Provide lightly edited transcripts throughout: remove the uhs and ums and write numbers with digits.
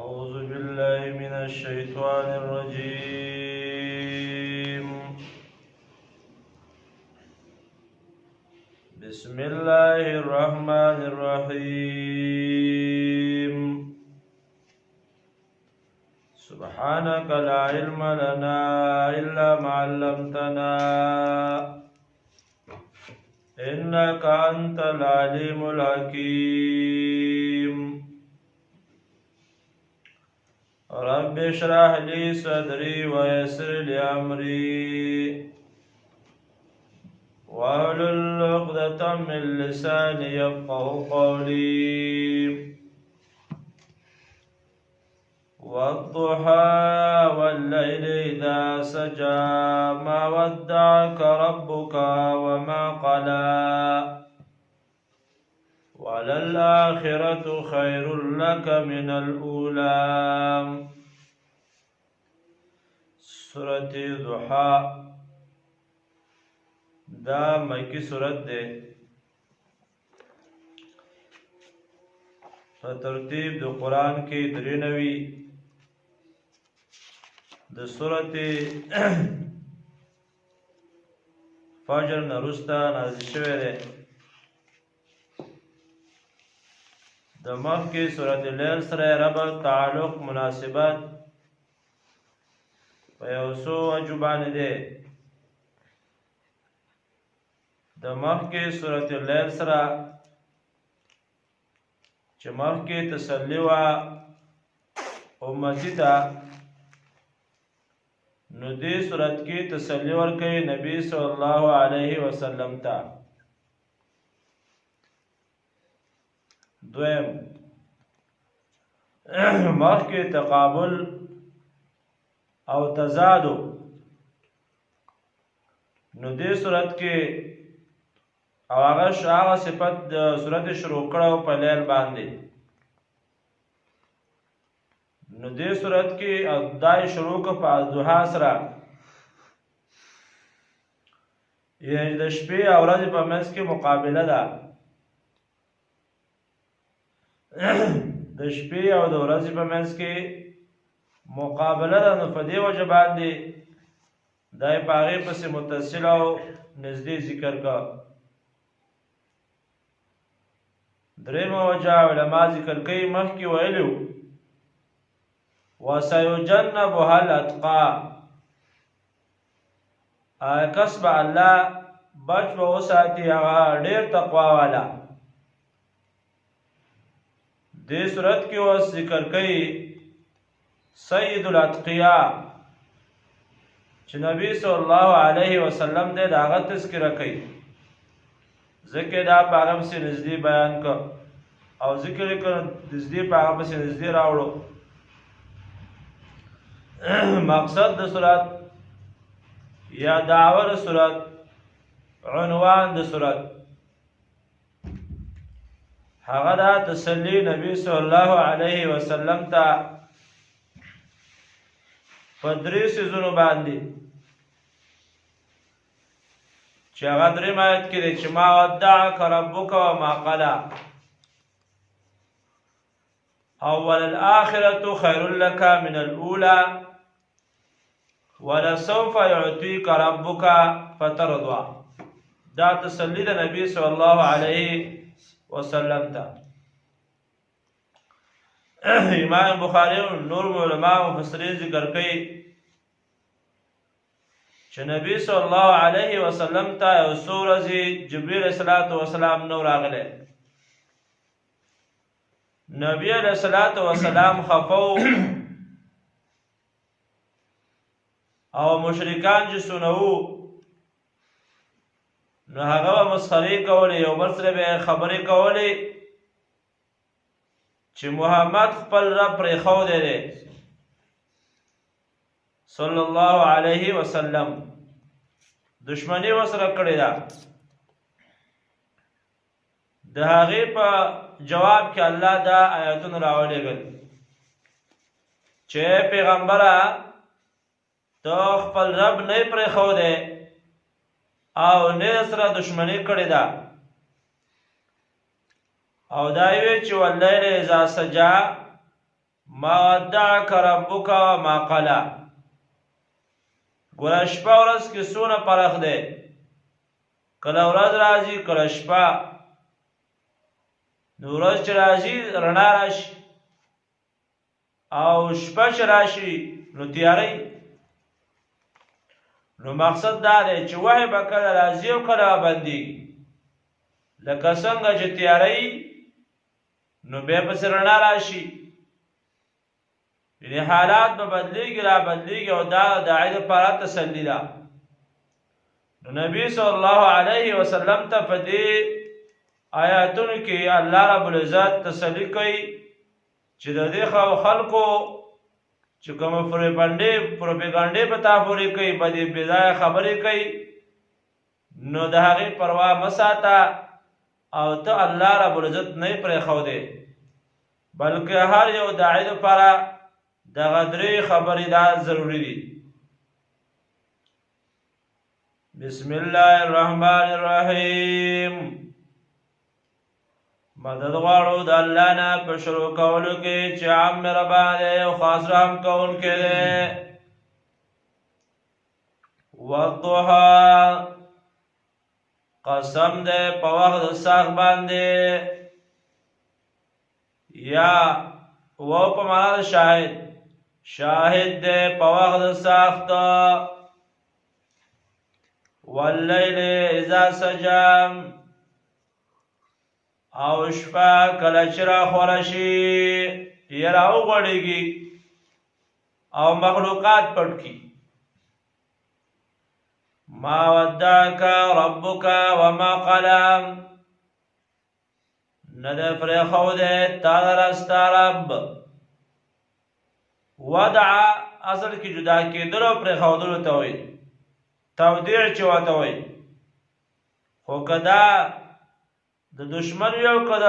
أعوذ بالله من الشيطان الرجيم. بسم الله الرحمن الرحيم. سبحانك لا علم لنا إلا ما علمتنا إنك أنت العليم الحكيم. رب اشرح لي صدري ويسر لي أمري واحلل عقدة من لساني يفقهوا قولي. والضحى والليل إذا سجى ما ودعك ربك وما قلى وللآخرة خير لك من الأولى. سورة ضحى دا مکی سورت دے. ترتیب دو قرآن کی درینوی د سورت فجر نرستا نازل شوه ده. د مخ کی سورت لیل سره ربط تعلق مناسبت په یو څو وجوبان ده. د مخ کی سورت لیل سره چې مخ کی تسلی وا امتی ته، نو دې صورت کې تسلی ورکوي نبی صلی الله علیه وسلم ته. دویم مخ کې تقابل او تضادو، نو دې صورت کې او هغه صفت د صورت شروع کړو په لیل باندې، نو دې صورت کې دای شروع کو په ضحا سره، یعنی د شپې او ورځې په منځ کې مقابله ده. د شپې او د ورځې په منځ کې مقابله ده، نو په دې وجه باندې دای په هغې پسې متصل او نږدې ذکر کا. درېیمه وجه علما ذکر کوي، مخکې ویلو وَسَيُجَنَّبُهَا الْأَتْقَى، کس به الله بچ به وساتي هغه ډېر تقوا والا. دې صورت کې اوس ذکر کوي سید الاتقیا چې نبی صلی الله علیه وسلم دې د هغه تذکره کوي، ذکر دا په هغه پسې نږدې بیان کړ او ذکر یې کړ نږدې په هغه پسې نږدې راوړو. مقصد د صورت یا دعوه صورت، عنوان د صورت هغه دا تسلی نبی صلی الله علیه وسلم ته په درې څیزونو باندې، چې هغه درېیم آیت کې دی چې ما ودعک ربک وما قلی او وللآخرة خیر لک من الأولى ولسوف يعطيك ربك فترضى. دا تسلی د نبی صلی الله علیه وسلم ته. امام بخاری او نور علماء مفسرین ذکر کوي چې نبی صلی الله علیه وسلم ته یو څو ورځې جبرئیل علیه السلام نو راغلی. نبی علیه السلام خفو او مشرکان چې سنو، نو هغه مسخرې کولې، یو بل سره به خبرې کولې چې محمد خپل رب پرېښودی دی صلی الله علیه وسلم، دشمنی ورسره کړې ده. د هغې په جواب کې الله دا آیاتونه راولېږل چې پیغمبره ته خپل رب نه پرېښودی او نه سره دشمنی کړې ده، او دا وی چې واللیل اذا سجا ما ودعک ربک وما قلا. ګوره شپه ورځ کې څونه فرق دی، کله ورځ راځي کله شپه. نو ورځ چې راځي رڼا راشي او شپه چې راشي نو تیاری. نو مقصد دا دی چې وحی به کله راځي او کله بندېږي. لکه څنګه چې تیاری نو بیا پسې رڼا راشي، یعنې حالات به بدلیږي را بدلیږي او دا د داعی لپاره تسلي ده. نو نبی صلی الله علیه وسلم ته په دې آیاتونو کې الله رب العزت تسلی کوي چې د دې خلکو چې کوم پروپاګانډې په تا پورې کوي، بدې بېځایه خبرې کوي، نو د هغې پروا مه ساته او ته الله رب العزت نه یې پرېښودې، بلکې هر یو داعی لپاره دغه درې خبرې دا ضروري دي. بسم الله الرحمن الرحیم. مدد غواړو د الله نه په شروع کولو کې چې عام مهربان دی او خاص رحم کوونکی دی. والضحی، قسم دی په وخت د ساغ باندې، یا و په معنا د شاهد، شاهد دی په وخت د ساخت. واللیل اذا سجا، او شپه کله چې راخوره شي یا راوغوړېږي او مخلوقات پټ کړي. ما ودعک ربک وما قلا، نه دی پرېښودی تا لره ستا رب. ودع اصل کې جدا کېدلو پرېښودلو ته وایي، تودیع چې ورته وایي. خو که دا د دشمن وي او که د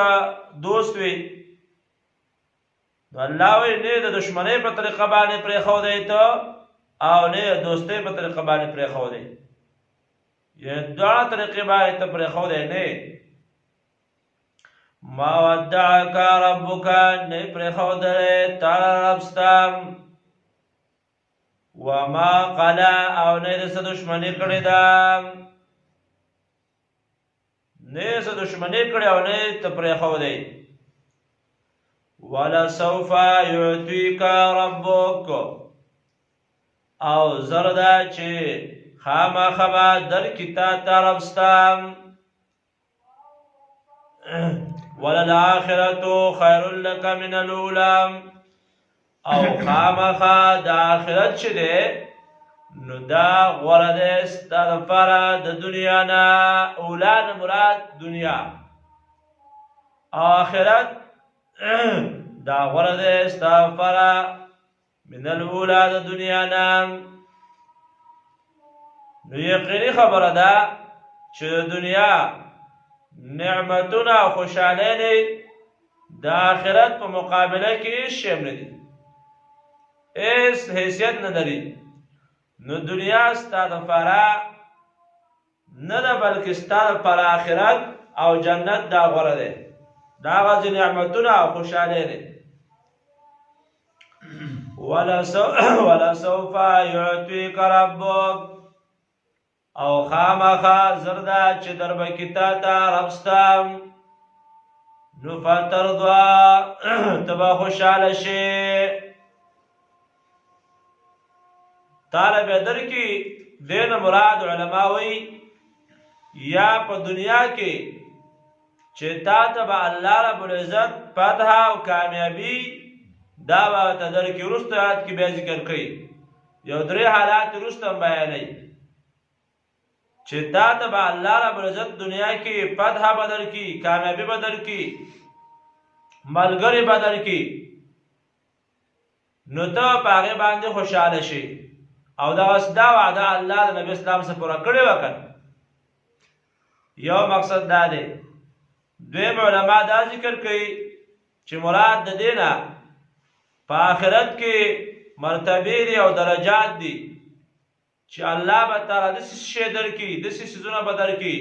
دوست وي، نو الله وایي نه د دشمنۍ په طریقه باندې پرېښودی ته او نه د دوستۍ په طریقه باندې پرېښودی، یعنې دواړه طریقې باندې ته پرېښودی نه. ما ودعک ربک، نه یې پرېښودلی تا رب ستا. وما قلا، او نه یې د څه دشمني کړې ده، نه یې څه دشمني کړې او نه یې ته پرېښودی. ولسوف یعطیک ربک، او زر ده چې خامخا به درکړي تا ته رب ستا. وللآخرة خیر لک من الاولی، او خامخا د آخرت چې دی نو دا غوره دی ستا دپاره د دنیا نه. اولا نه مراد دنیا، آخرت دا غوره دی ستا دپاره من الاولی د دنیا نه. نو یقیني خبره ده چې د دنیا نعمتونه او خوشحالۍ د آخرت په مقابله کې هېڅ شی هم نه دي، هېڅ حیثیت نه لري. نو دنیا ستا دپاره نه ده بلکې ستا دپاره آخرت او جنت دا غوره دی، دا هغه نعمتونه او خوشحالۍ دی. ولسوف یعطیک ربک، او خامخا زر ده چې دربکي تا ته رب ستا. نو فترضا، ته به خوشحاله شې، تاله به درکړي. دې نه مراد علما وایي یا په دنیا کې چې تا ته به الله رب العزت فتح او کامیابي دا به ته درکړي. وروسته آیات کې بیا ذکر کوي، یو درې حالات وروسته هم بیانوي چې تا ته به الله رب العزت دنیا کې فتح به درکړي، کامیابي به درکړي، ملګري به درکړي. نو ته په هغې باندې خوشحاله شي. او دا وعده الله د نبي اسلام سره پوره کړې وه که یو مقصد دا دی. دویم علما دا ذکر کوي چې مراد د دې نه په آخرت کې مرتبې دي او درجات دي چې الله به تعالی داسې شی درکړي، داسې څیزونه به درکړي،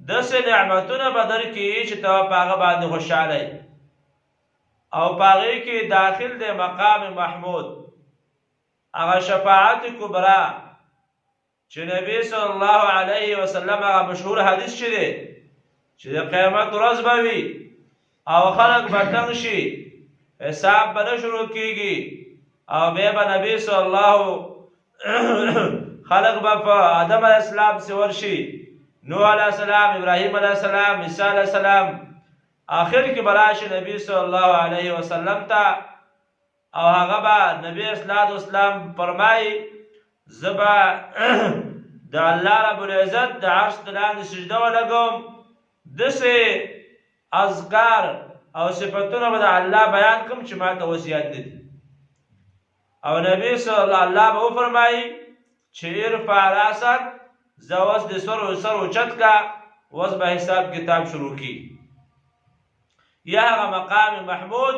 داسې نعمتونه به درکړي چې ته په هغه باندې خوشحاله یې. او پاغي کې داخل دی مقام محمود هغه شفاعت کبرا چې نبی صلی الله علیه وسلم هغه مشهور حدیث چې دی چې د قیامت ورځ به وي او خلق به تنګ شي حساب به نه شروع کیږي او بیا به نبی صلی الله خلق به په آدم علیه السلام سي ورشي نوح علیه السلام ابراهیم علیه السلام عیسی علیه السلام آخر کې براشي نبی صلی الله علیه وسلم ته او هغه به نبی اسلام فرمایي زبا د الله رب العزت د عرش لاندې سجده ولګوم دسه اذکار او صفاتونه به د الله بیان کوم چې ما ته وصیت دي او نبی صلی الله علیه و فرمایي چې ارفع راسک زوس د سر اوچت کا وس به حساب کتاب شروع کی یا هغه مقام محمود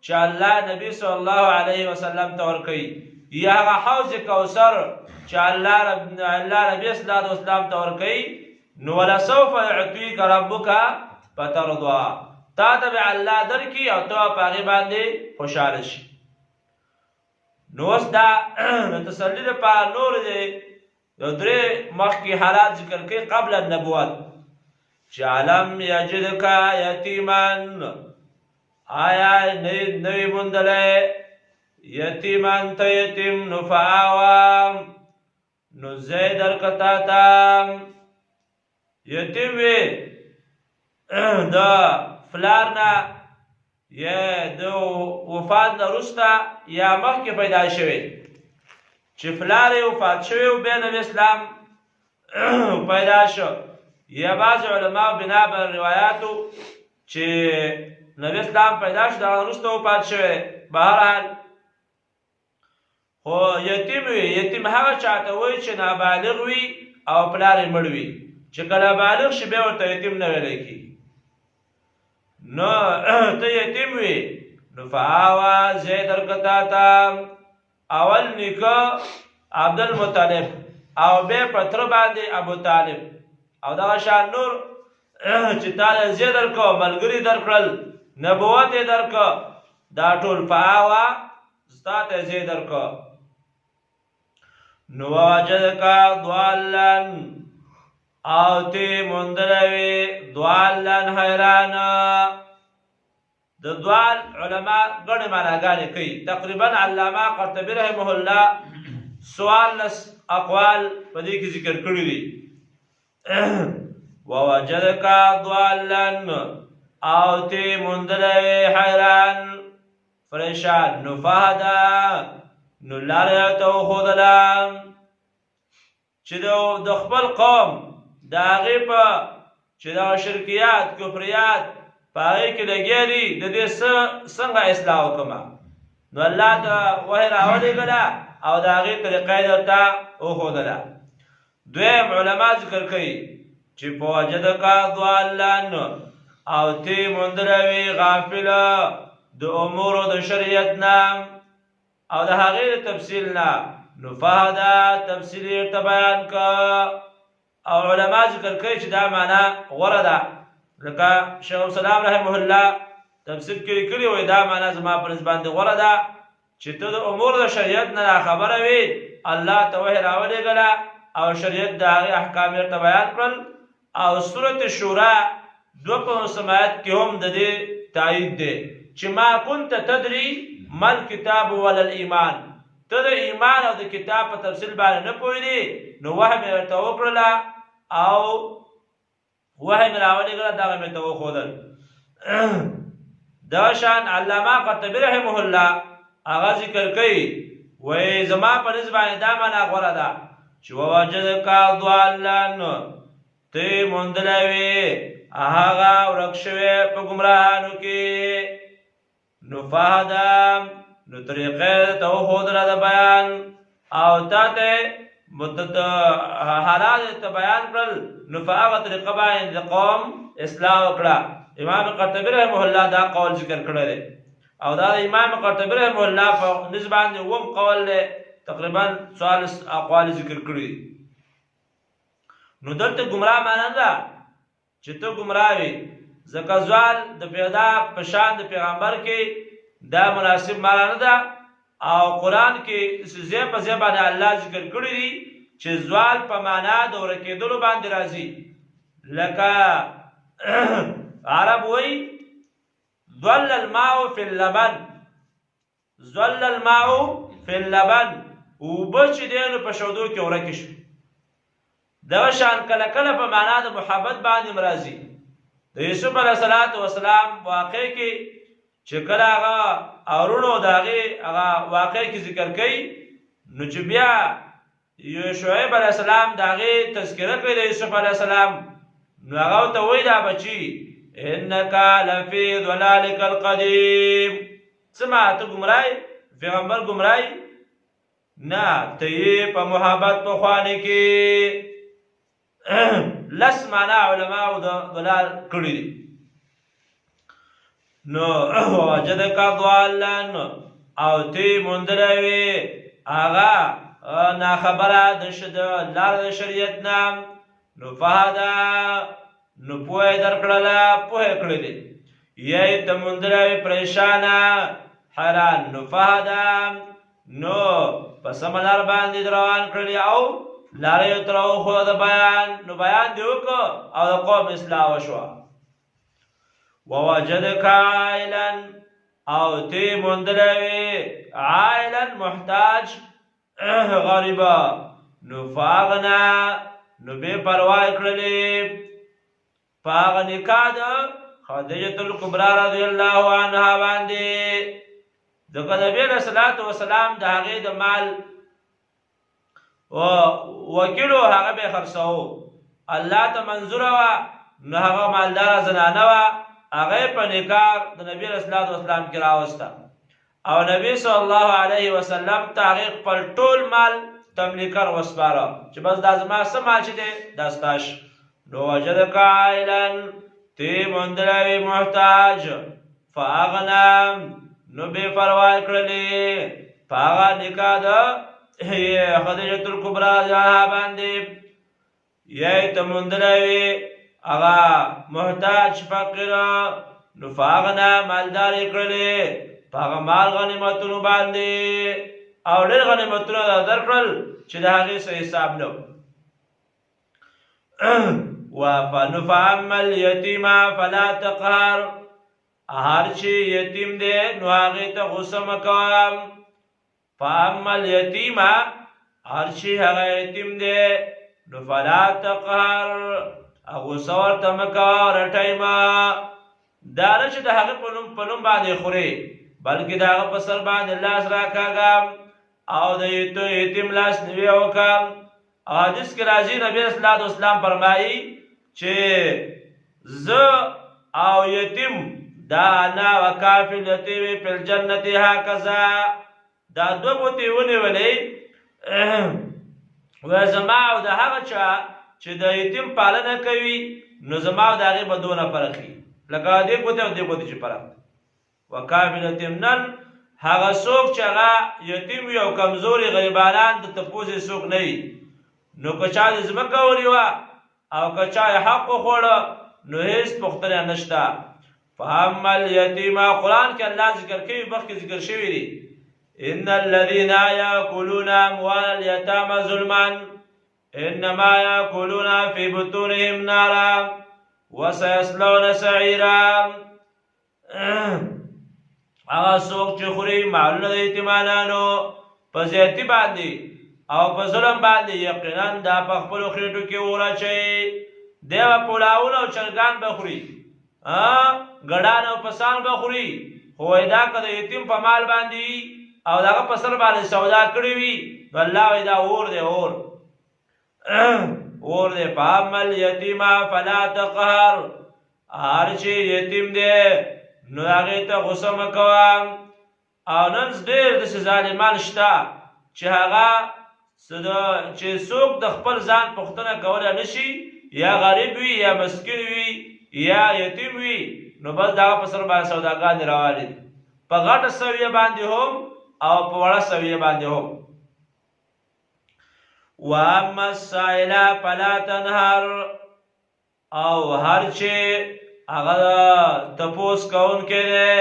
چې الله نبی صلی الله علیه وسلم ته ورکړي یا هغه حوض کوثر چې الله نبی صلی الله علیه وسلم ته ورکړي نو ولا سوف يعطيك ربك فترضى تا ته الله درکې او ته په هغه باندې خوشاله شي نو اوس دا تسلی لپاره نور دی یو درې مخکې حالات ذکر کوي قبل النبوت چې علم یجدک یتیما آیا نوی مندلی یتیمان ته یتیم نو فآوا نو زی درکتا تا یتیم وی دا فلارنا یا د وفات نه وروسته یا مخکې پیدا شوی چې فلار یې وفات شوی و بیا نبی اسلام پیدا شو یا بعض علماء بنا بر روایاتو چې نبی اسلام پیدا شو دغه وروسته وفات شوی بهرحال خو یتیم وي یتیم هغه چاته وایي چې نابالغ وي او پلار یې مړ وي چې کله بالغ شي بیا ورته یتیم نه ویلی کېږي نو ته یتیم وي نو فآوا زی درکتا تا اول نیکه عبدالمطلب او بیا په تره باندې ابو طالب او دغه شان نور چې تاله زی درکو ملګري درکړل نبوت یې درکو دا ټول فآوا ستا ته زی درکو نو وجدکا ضالن او تی مندلوی ضالن حیران د دوال علماء غنی معناګانې کوي تقریبا علامه قرطبی رحمه الله سوال اقوال په دې کې ذکر کړی دي ووجدکا ضالن او تی مندلوی حیران پریشان نو فهدا نو لاره ته وښودله چې د خپل قوم د هغې په چې دغه شرکیات کفریات په هغې کې لګیا دي د دې څنګه اصلاح وکړمه نو الله ته وحی راولېږله او د هغې طریقه یې درته وښودله دویم علما ذکر کوي چې په وجدکا ضالن او تی موندلی وي غافله د امورو د شریعت نه او د هغې د تفصیل نه نو فهدا تفصیل یې ورته بیان که او علما ذکر کوي چې دا معنا غوره ده لکه شیخ السلام رحمه الله تفسیر کې لیکلي وایي دا معنا زما په نسبت باندې غوره ده چې ته د امور د شریعت نه خبره وي الله ته وحی راولېږله او شریعت د هغې احکام یې ورته بیان کړل او سورة شورا 52 آیت کې هم د دې تایید دی چې ما كنت تدري ما الكتاب ولا الايمان ته د ایمان او د کتاب په تفصیل باندې نه پوهېدې نو وحی مې ورته وکړله او وحی مې راولېږله دغه مې ته وښودل دغه شان علامه قرطبي رحمه الله هغه ذکر کوي وایي زما په نسبت باندې دا معنا غوره ده چې ووجدکا ضالن ته یې موندلی وې هغه ورک شوی په ګمراهانو کې نو فهدا نو طریقې ته وښودله د بیان او تا ته حالات ته بیان کړل نو په هغه طریقه باندې د قوم اصلاح وکړه امام قرطبي رحمه الله دا قول ذکر کړی دی او دا امام قرطبي رحمه الله په نسبت باندې اووم قول دی تقریبا 40 اقوال ذکر کړي نو دلته ګمراه معنا ده چې ته ګمراه وي ځکه ځوال د پیدا په شان د پیغمبر کې دا مناسب معنا نه ده. او قرآن کې ځای په ځای باندې الله ذکر کړی دي چې زوال په معنا د ورکېدلو باندې راځي. لکه عرب وایي ضل الماء فی اللبن، ضل الماء فی اللبن، اوبه چې دی نو په شودو کې ورکې شو. دغه شان کله کله په معنا د محبت باندې راځي. د یوسف علیه السلام واقع کې چې کله هغه اورونو د هغې هغه واقع کې ذکر کوي نو چې بیا شعیب علیه السلام د هغې تذکره کوي د یوسف علیه السلام، نو هغه ورته وایي دا بچي انک لفی ضلالک القدیم. څه ما ته ګمراهی پیغمبر ګمراهی نه، ته یې په محبت پخواني کې لس معنا علماء د ضلال کړي دي. نو وجدک ضالا او تی موندلی وي هغه ناخبره د لار د شریعت نه، نو فهدا نو پوهه درکړله پوهه کړلې، یا یې ته موندلی وي پریشانه حیران، نو فهدا نو په سمه لار باندې روان کړلې او لاره یې تر وښوده بیان، نو بیان دې وکړه او د قوم اصلاح وشوه. ووجدک عائلا او تی موندلی وي عائلا محتاج غریبه، نو فاغنا نو بې پروا یې کړلې په هغه نکاح د خدیجة الکبرا رضی الله عنها باندې. ځکه نبي علیه الصلاة وسلام د هغې د مال وکیلو هغه به خرڅوه، الله ته منظوره وه، نو هغه مالداره زنانه وه، هغه په نکاح د نبی علیه الصلاة وسلام کې راوسته او نبی صلی الله علیه وسلم ته هغې خپل ټول مال تملیکر وسپاره چې بس دا زما څه مال چې دی دا ستاش. نو وجدک عائلا تی موندلی وي محتاج فاغنا نو بې پروا یې کړلې په هغه نکاح د خدیجة الکبرا باندې، یا یې ته موندلی وي هغه محتاج فقیر، نو فاغنا مالدار یې کړلې په هغه مال غنیمتونو باندې او ډېر غنیمتونه درکړل چې د هغې څه حساب نه و. نو فاما الیتیم فلا تقهر، هر چې یتیم دی نو هغې ته غصه مه کوه. فاما الیتیم هر چې هغه یتیم دی نو فلا تقهر غصه ورته مه کوه رټی مه. دا نه چې د هغې په نوم باندې خورې بلکې د هغه په سر باندې لاس راکاږه او د یتیم لاس نوی وکړه. حدیث کې راځي نبی علیه الصلاة والسلام فرمایي چې زه او یتیم دا انا وکافل یتیم فی الجنة هکذا، دا دوه ګوتې ونیولې وایي زما او د هغه چا چې د یتیم پالنه کوي نو زما او د هغې به دونه فرق وي لکه دې ګوتې او دې ګوتې چې فرق دی. وکافل یتیم نن هغه څوک چې هغه یتیم وي او کمزوري غریبانان د تپوس یې څوک نه وي، نو که چا د ځمکه ونیوه او که چا یې حق وخوړه نو هېڅ پوښتنه نشته. فاما الیتیم قرآن کې الله ذکر کوي مخکې ذکر شوي دي ان الذین یاکلون اموال الیتامى ظلما انما یاکلون فی بطونهم نارا وسیصلون سعیرا. هغه څوک چې خوري مالونه د یتیمانانو په زیاتي باندې او په ظلم باندې یقینا دا په خپلو خېټو کې اور اچوي. دی به پولاونه او چرګان به خوري، ګډان او پسان به خوري، خو وایي دا که د یتیم په مال باندې وي او د هغه په سر باندې سودا کړې وي نو الله وایي دا اور دی اور دی. فاما الیتیم فلا تقهر، هر چې یتیم دی نو هغې ته غصه مه کوه. او نن ډېر داسې ظالمان شته چې هغه چې څوک د خپل ځان پوښتنه کولی نه شي، یا غریب وي یا مسکین وي یا یتیم وي، نو بس د هغه په سر باندې سوداګانې روانې دي په غټه سویه باندې هم او په وړه سویه باندې هم. واما السائل فلا تنهر، او هر چې هغه تپوس کوونکی دی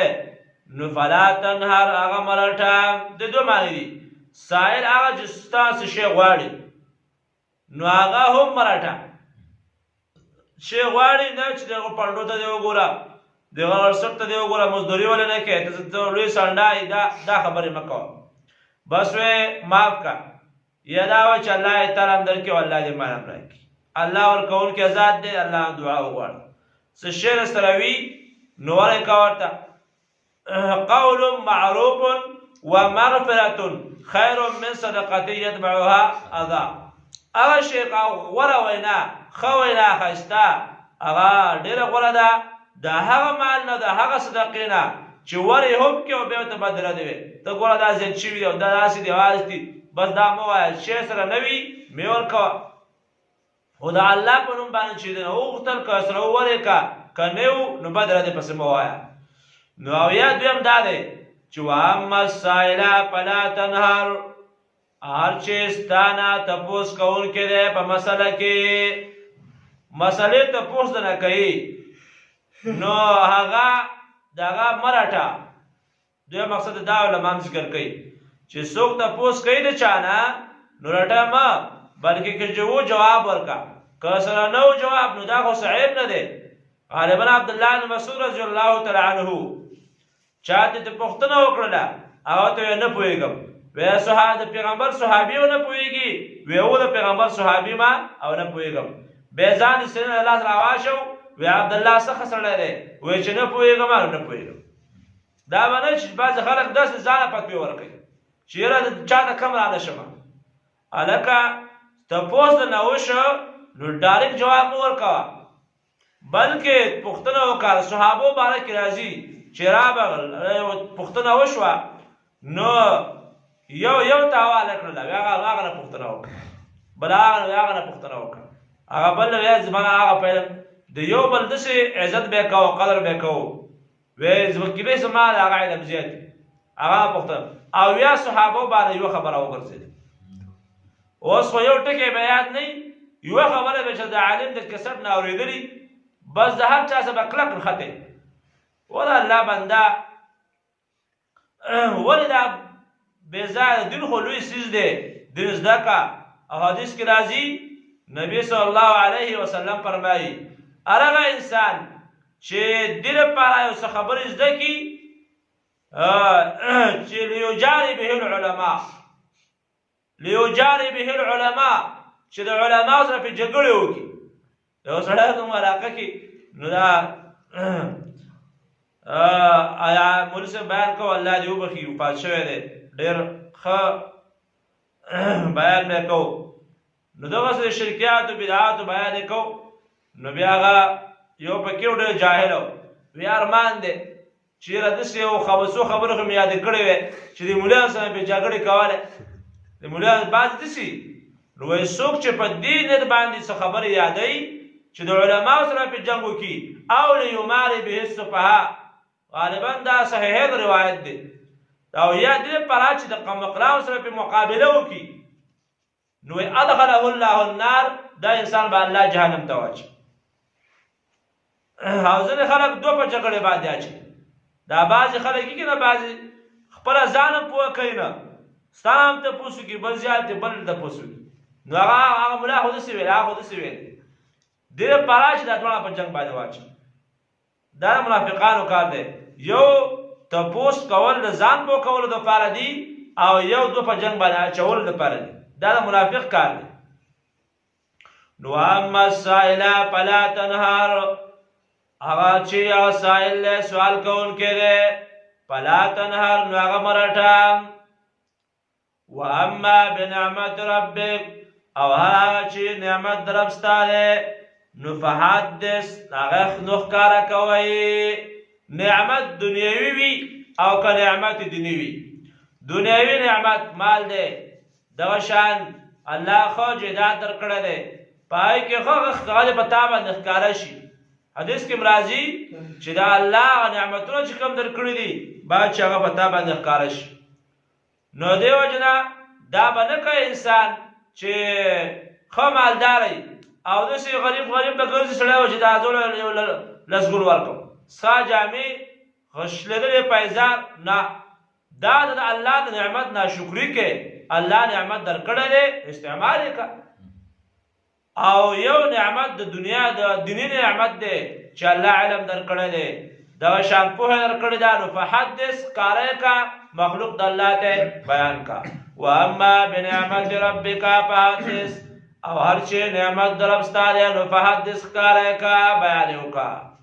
نو فلا تنهر هغه مرټه د دوه معنی دي سائل هغه چې ستاسو شی غواړي نو هغه هم مرټه شی غواړي نه چې دغه پړډو ته دی وګوره دغه ورسټ ته دی وګوره مزدوري ولې نه کوي ته لوی سانډای دا خبرې مه کوه بس وې معاف کا یا دا و چې الله تعالی درکې والله دې معاف راکړي الله ورکوونکی ذات دی الله دعا وغواړه څه شی سره وي نو ورکه ورته قول معروف ومغفرة خير من صدقة يتبعها أذى هغه شی غوره وینا ښه وینا ښایسته هغه ډېره غوره ده د هغه مال نه د هغه صدقې نه چې ورې هم کې او بیا ورته بدله دې وي ته ګوره دا زیات شوي دي او دا داسې دي هغسې دي بس دا مه وایه شی سره نه وي مې ورکوه خو د الله په نوم باندې چې دی نه وغوښتل که سره وورې که نه و نو بدله دې پسې مه وایه نو او یا دویم دا دی چې واما السائله فلا تنهر هر چې ستا نه تپوس کوونکی دی په مسله کې مسلې تپوس د نه کوي نو هغه دغه مرټه دویم مقصد دا علما هم ذکر کوي چې څوک تپوس کوي د چا نه نو رټه مه بلکې که جواب ورکا که سره نو جواب نو دا خو صعیب نه دی غالبا عبدالله بن مسعود رضی الله تعالی عنه چا ته پوښتنه وکړله هغه ته نه پوهېږم وی د پیغمبر صحابي نه پوهېږي وی او د پیغمبر صحابي ما او نه پوهېږم بیا ځان یې سره الله سره واشو وی عبدالله څه ښه سړی دی وی چې نه پوهېږم او نه پوهېږم دا به نه چې بعضې خلک داسې ځانه فتوې ورکوي چې یاره د چا نه کم رانه شمه هلکه تپوس د نه وشو نو ډایرکټ جواب مه ورکوه بلکې پوښتنه وکړه صحابو باره کې راځي چې رابغل پوښتنه وشوه نو یو ته حواله کړله هغه نه پوښتنه وکړه بل هغه نه پوښتنه وکړه هغه بل وی زما هغه پیدا د یو بل داسې عزت به یې کوو قدر به یې کوو وی کیدای زما د هغه علم زیات هغه پوښتنه او یا صحابو باندې یوه خبره وګرځېده اوس خو یو ټکی به یاد نه یوه خبره به چې د عالم د کسب نه اورېدلي بس د هر چا څه به کلک نښتې ولا الله بنده ولې دا بېځایه دین خو لوی څیز دی دین زده کړه احادیث کې راځي نبی صلی الله علیه وسلم فرمایي هغه انسان چې دین لپاره یو څه خبرې زده کړي چې لیجاري به العلماء چې د علماو سره پې جګړې وکړي یو سړی کوم علاقه کې نو دا مولوي صاحب بیان کوو الله دې وبخي وفات شوی دی ډېر ښه بیان به کوو نو دغسې د شرکیاتو بدعاتو بیان یې کوو نو بیا هغه یو پکې ډېر جاهل و وی ارمان دی چې یاره داسې یو څو خبرې خو مې یادې کړې وې چې د ملیانو سره مې جګړې کولې د ملیانو بعض داسې نو وایي څوک چې په دې نیت باندې څه خبرې یادوي چې د علماو سره پې جنګ وکړي او لیماري به السفهاء غالبا دا صحیح روایت دی او یا دې لپاره چې د قمقراو سره پې مقابله وکړي نو ادخله الله النار دا انسان به الله جهنم ته واچوي او ځینې خلک دوه په جګړې باندې اچوي دا بعضې خلک یې که نه بعضې خپله ځان هم پوه کوي نه ستا هم تپوس وکړي بل زیات دی بل تپوس وکړي نو هغه ملا خو داسې ویل هغه خو داسې ویل دې لپاره چې دا دواړه په جنګ باندې واچوي دا د منافقانو کار دی یو تپوس کول د ځان پوه کولو دپاره دي او یو دوه په جنګ باندې اچولو دپاره دي دا د منافق کار دی نو اما السائله فلا تنهر هغه چې هغه سائل دی سوال کوونکی دی فلا تنهر نو هغه مرټه واما بنعمت ربک او هغه چې نعمت در رب ستا دی نو فحدث هغه نو ښکاره کوئ نعمت دنیوي وي او که نعمت دیني وي دنیوي نعمت مال دی دغه شان الله خو جیدات درکړی دی په هغې کې خو هغه په تا باندې ښکاره شي حدیث کې راځي چې د الله نعمتونه چې کوم درکړي دي باید چې هغه په تا باندې ښکاره شي نو دې وجې نه دا به نه کوي انسان چې ښه مالدار او داسې غریب به ګرځي سړی و چې دا زوړ لسګون ورکړم ستا جامې غشلېدلې پایزار نه دا د الله د نعمت ناشکري کې الله نعمت درکړی دی استعمال یې کړه او یو نعمت د دنیا د دیني نعمت دی چې الله علم درکړی دی دغه شان پوهه درکړې ده نو فحدث ښکاره کا مخلوق د الله ته بیان کا واما بنعمت ربک فحدث او هر چې نعمت در رب ستا دی نو فحدث ښکاره کا بیان یې وکړه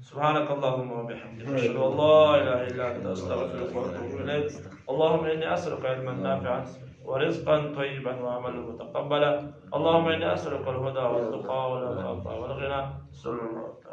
سبحانك اللهم وبحمدك اشهد ان لا اله الا انت استغفرك واتوب اليك اللهم اني اسالك علما نافعا ورزقا طيبا وعملا متقبلا اللهم اني اسالك الهدى والتقى والعفاف والغنى صلى الله عليه وسلم